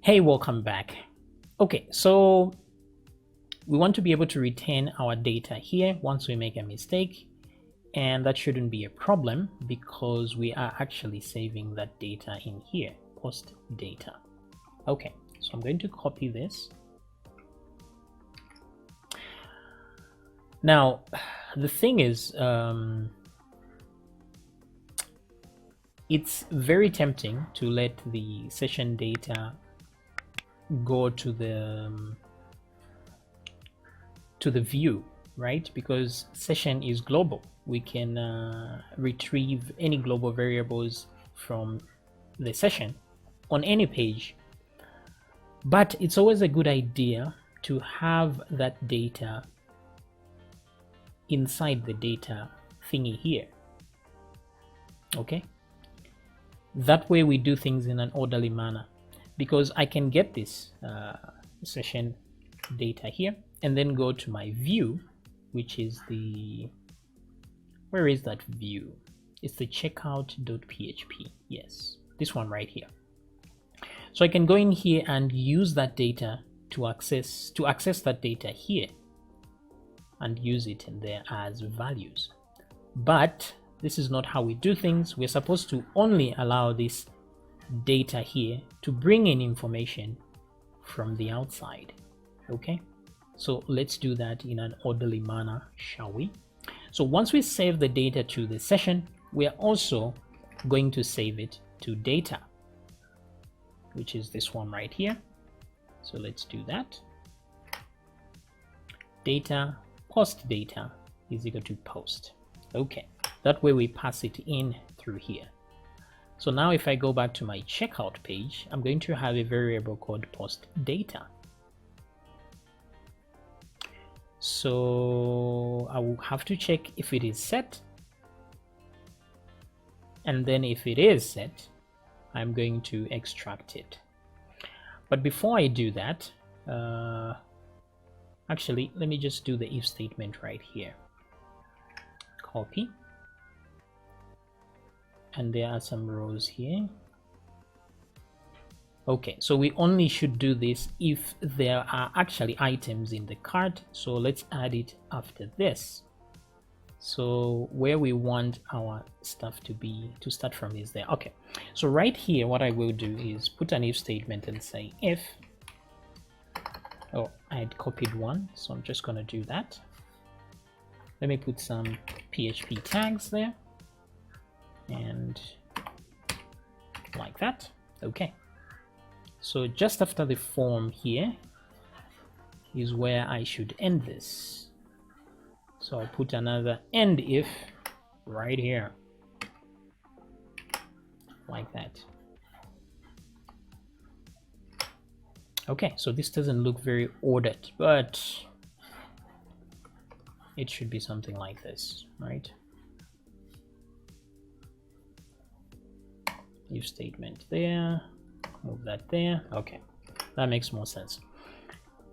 Hey, welcome back. Okay, so we want to be able to retain our data here once we make a mistake, and that shouldn't be a problem because we are actually saving that data in here, post data. Okay, so I'm going to copy this. Now, the thing is, it's very tempting to let the session data go to the view, right? Because session is global. We can retrieve any global variables from the session on any page, but it's always a good idea to have that data inside the data thingy here. Okay, that way we do things in an orderly manner, because I can get this session data here and then go to my view, which is the, where is that view? It's the checkout.php. Yes, this one right here. So I can go in here and use that data to access that data here and use it in there as values. But this is not how we do things. We're supposed to only allow this data here to bring in information from the outside. Okay, so let's do that in an orderly manner, shall we? So once we save the data to the session, we are also going to save it to data, which is this one right here. So let's do that. Data post data is equal to post. Okay, that way we pass it in through here. So now if I go back to my checkout page, I'm going to have a variable called post data. So I will have to check if it is set, and then if it is set, I'm going to extract it. But before I do that, actually let me just do the if statement right here. Copy, and there are some rows here. Okay, so we only should do this if there are actually items in the cart. So let's add it after this. So where we want our stuff to start from is there. Okay, so right here what I will do is put an if statement and say if, oh, I had copied one, so I'm just going to do that. Let me put some PHP tags there, and like that. Okay, so just after the form here is where I should end this. So I'll put another end if right here, like that. Okay, so this doesn't look very ordered, but it should be something like this, right? If statement there, move that there. Okay, that makes more sense.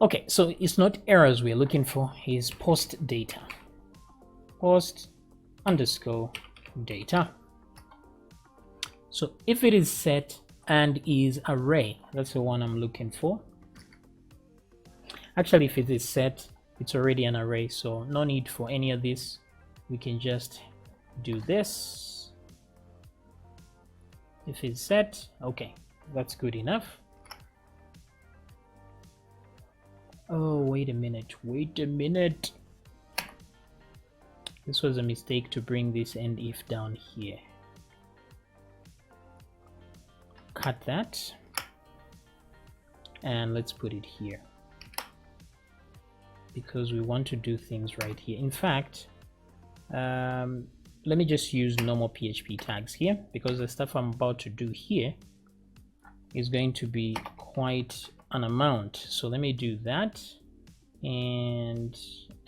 Okay, so it's not errors we're looking for, is post data. Post underscore data. So if it is set and is array, that's the one I'm looking for. Actually, if it is set, it's already an array, so no need for any of this. We can just do this. If it's set, okay, that's good enough. Oh, wait a minute. This was a mistake to bring this end if down here. Cut that, and let's put it here, because we want to do things right here. In fact, let me just use normal PHP tags here, because the stuff I'm about to do here is going to be quite an amount. So let me do that, and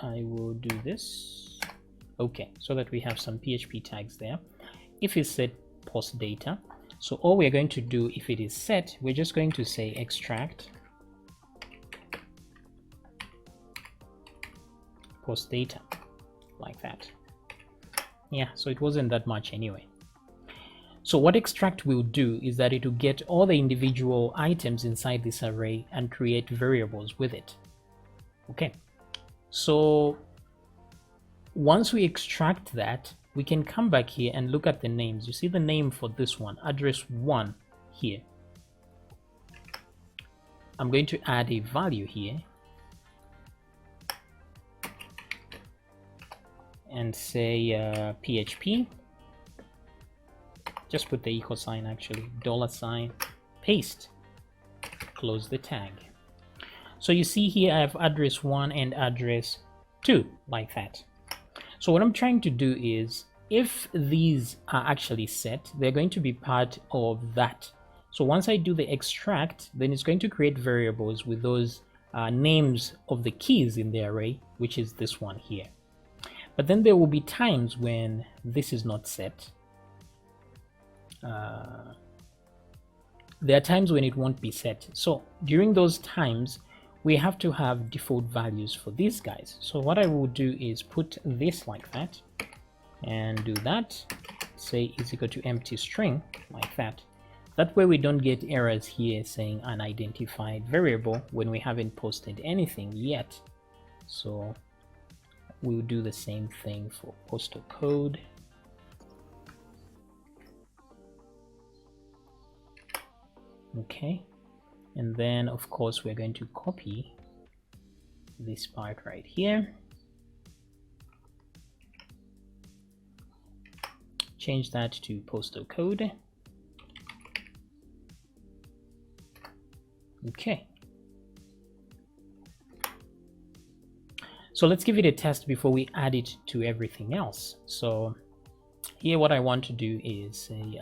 I will do this. Okay, so that we have some PHP tags there. If it's set post data, so all we're going to do, if it is set, we're just going to say extract post data, like that. Yeah, so it wasn't that much anyway. So what extract will do is that it will get all the individual items inside this array and create variables with it. Okay, so once we extract that, we can come back here and look at the names. You see the name for this one, address 1 here. I'm going to add a value here and say PHP. Just put the equal sign, actually, $, paste, close the tag. So you see here I have address 1 and address 2, like that. So what I'm trying to do is, if these are actually set, they're going to be part of that. So once I do the extract, then it's going to create variables with those names of the keys in the array, which is this one here. But then there will be times when this is not set. There are times when it won't be set. So during those times, we have to have default values for these guys. So what I will do is put this like that and do that, say is equal to empty string, like that. That way we don't get errors here saying unidentified variable when we haven't posted anything yet. So we'll do the same thing for postal code. Okay, and then of course we're going to copy this part right here, change that to postal code. Okay, so let's give it a test before we add it to everything else. So here what I want to do is say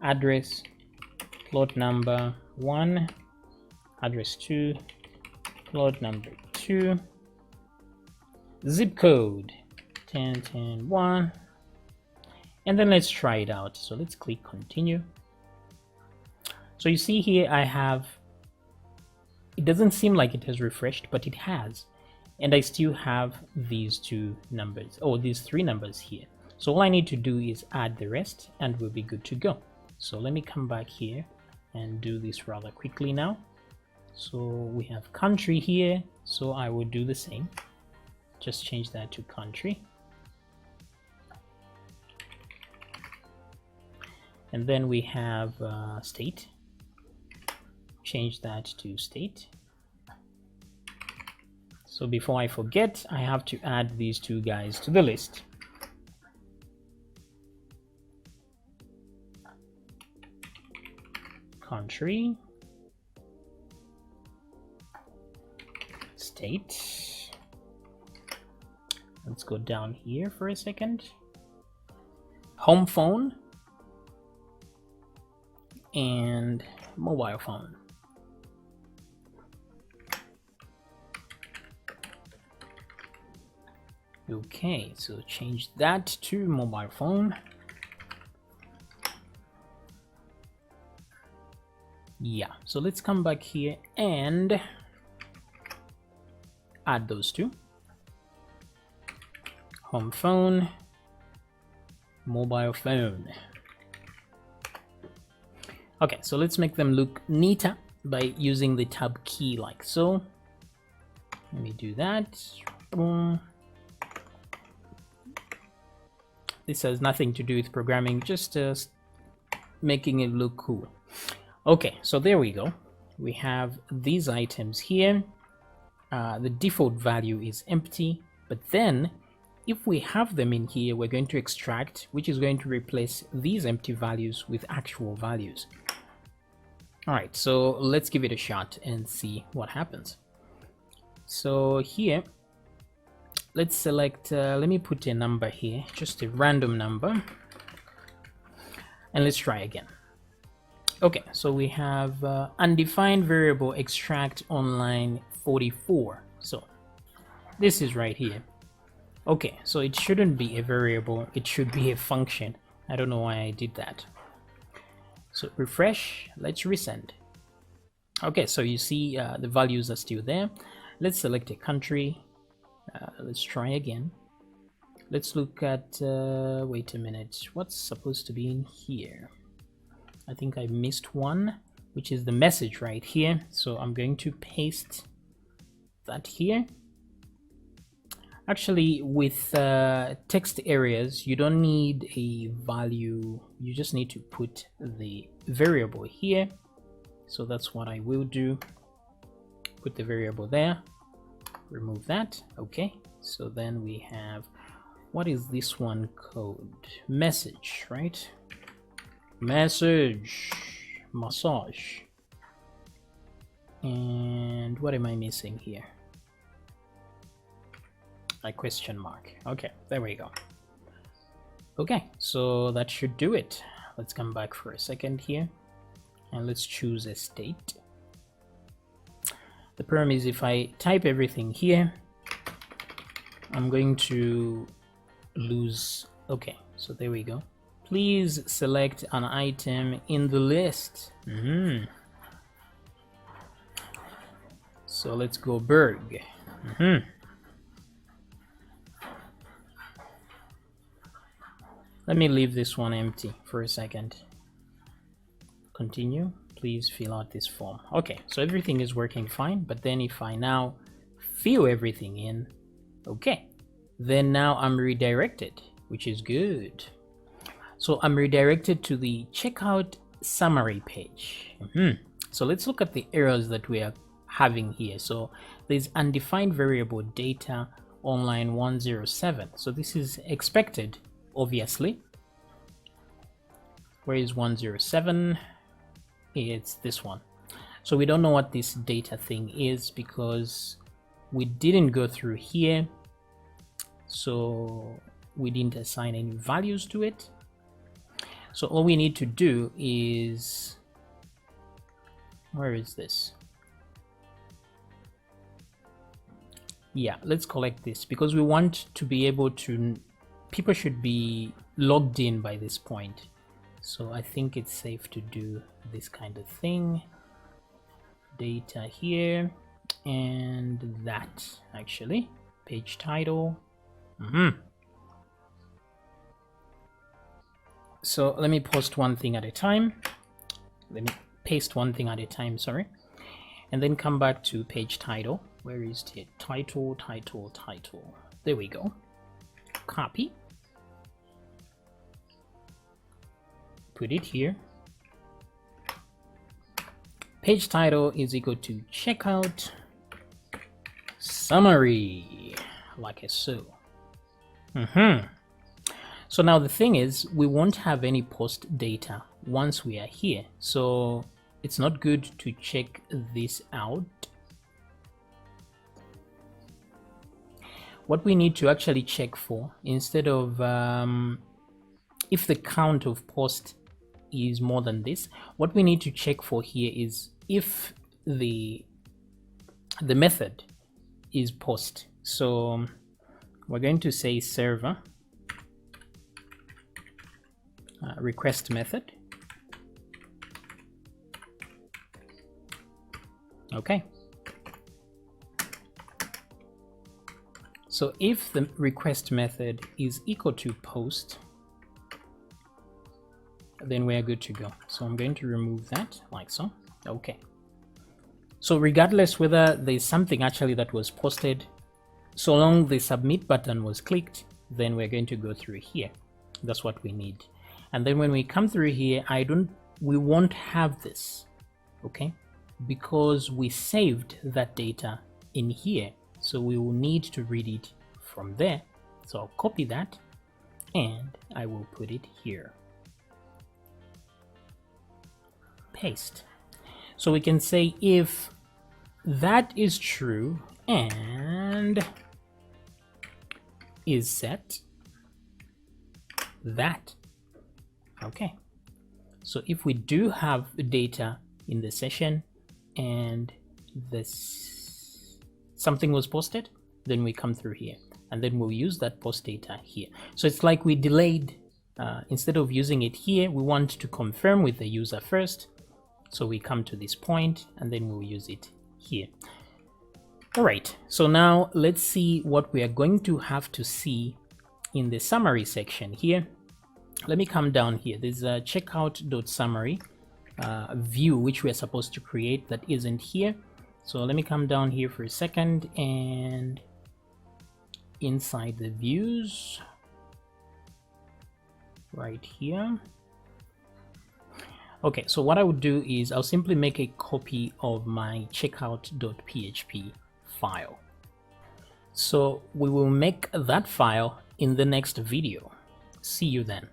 address plot number 1, address 2, plot number 2, zip code 1010-1, and then let's try it out. So let's click continue. So you see here I have, it doesn't seem like it has refreshed, but it has, and I still have these two numbers, or these three numbers here. So all I need to do is add the rest and we'll be good to go. So let me come back here and do this rather quickly now. So we have country here, so I will do the same, just change that to country, and then we have state, change that to state. So before I forget, I have to add these two guys to the list. Country, state. Let's go down here for a second. Home phone and mobile phone. Okay, so change that to mobile phone. Yeah, so let's come back here and add those two. Home phone, mobile phone. Okay, so let's make them look neater by using the tab key like so. Let me do that. Boom. This has nothing to do with programming, just making it look cool. Okay, so there we go. We have these items here. The default value is empty, but then if we have them in here, we're going to extract, which is going to replace these empty values with actual values. All right, so let's give it a shot and see what happens. So here, let's select, let me put a number here, just a random number, and let's try again. Okay, so we have undefined variable extract online 44. So this is right here. Okay, so it shouldn't be a variable, it should be a function. I don't know why I did that. So refresh, let's resend. Okay, so you see the values are still there. Let's select a country. Let's try again. let's look at wait a minute, what's supposed to be in here? I think I missed one, which is the message right here. So I'm going to paste that here. Actually, with text areas, you don't need a value, you just need to put the variable here. So that's what I will do. Put the variable there, remove that. Okay, so then we have, what is this one called? Message, right? Message, massage. And what am I missing here? A question mark. Okay, there we go. Okay, so that should do it. Let's come back for a second here and let's choose a state. The problem is if I type everything here, I'm going to lose. Okay, so there we go. Please select an item in the list. So let's go Berg. Let me leave this one empty for a second. Continue. Please fill out this form. Okay, so everything is working fine, but then if I now fill everything in, okay, then now I'm redirected, which is good. So I'm redirected to the checkout summary page. So let's look at the errors that we are having here. So there's undefined variable data on line 107. So this is expected, obviously. Where is 107? It's this one. So we don't know what this data thing is because we didn't go through here. So we didn't assign any values to it. So all we need to do is, where is this? Yeah, let's collect this because we want to be able to, people should be logged in by this point. So I think it's safe to do this kind of thing. Data here and that actually, page title. So let me post one thing at a time. Let me paste one thing at a time, sorry. And then come back to page title. Where is it? Title. There we go. Copy. Put it here. Page title is equal to checkout summary, like so. So now the thing is, we won't have any post data once we are here. So it's not good to check this out. What we need to actually check for, instead of if the count of post is more than this, what we need to check for here is if the method is post. So we're going to say server request method. Okay. So if the request method is equal to post, then we are good to go. So I'm going to remove that like so. Okay. So regardless whether there's something actually that was posted, so long the submit button was clicked, then we're going to go through here. That's what we need. And then when we come through here, we won't have this, okay? Because we saved that data in here. So we will need to read it from there. So I'll copy that and I will put it here. Paste. So we can say if that is true and is set that. Okay. So if we do have data in the session and this something was posted, then we come through here and then we'll use that post data here. So it's like we delayed, instead of using it here, we want to confirm with the user first. So we come to this point and then we'll use it here. All right, so now let's see what we are going to have to see in the summary section here, let me come down here. There's a checkout.summary view which we're supposed to create that isn't here. So let me come down here for a second, and inside the views right here. Okay, so what I would do is I'll simply make a copy of my checkout.php file. So we will make that file in the next video. See you then.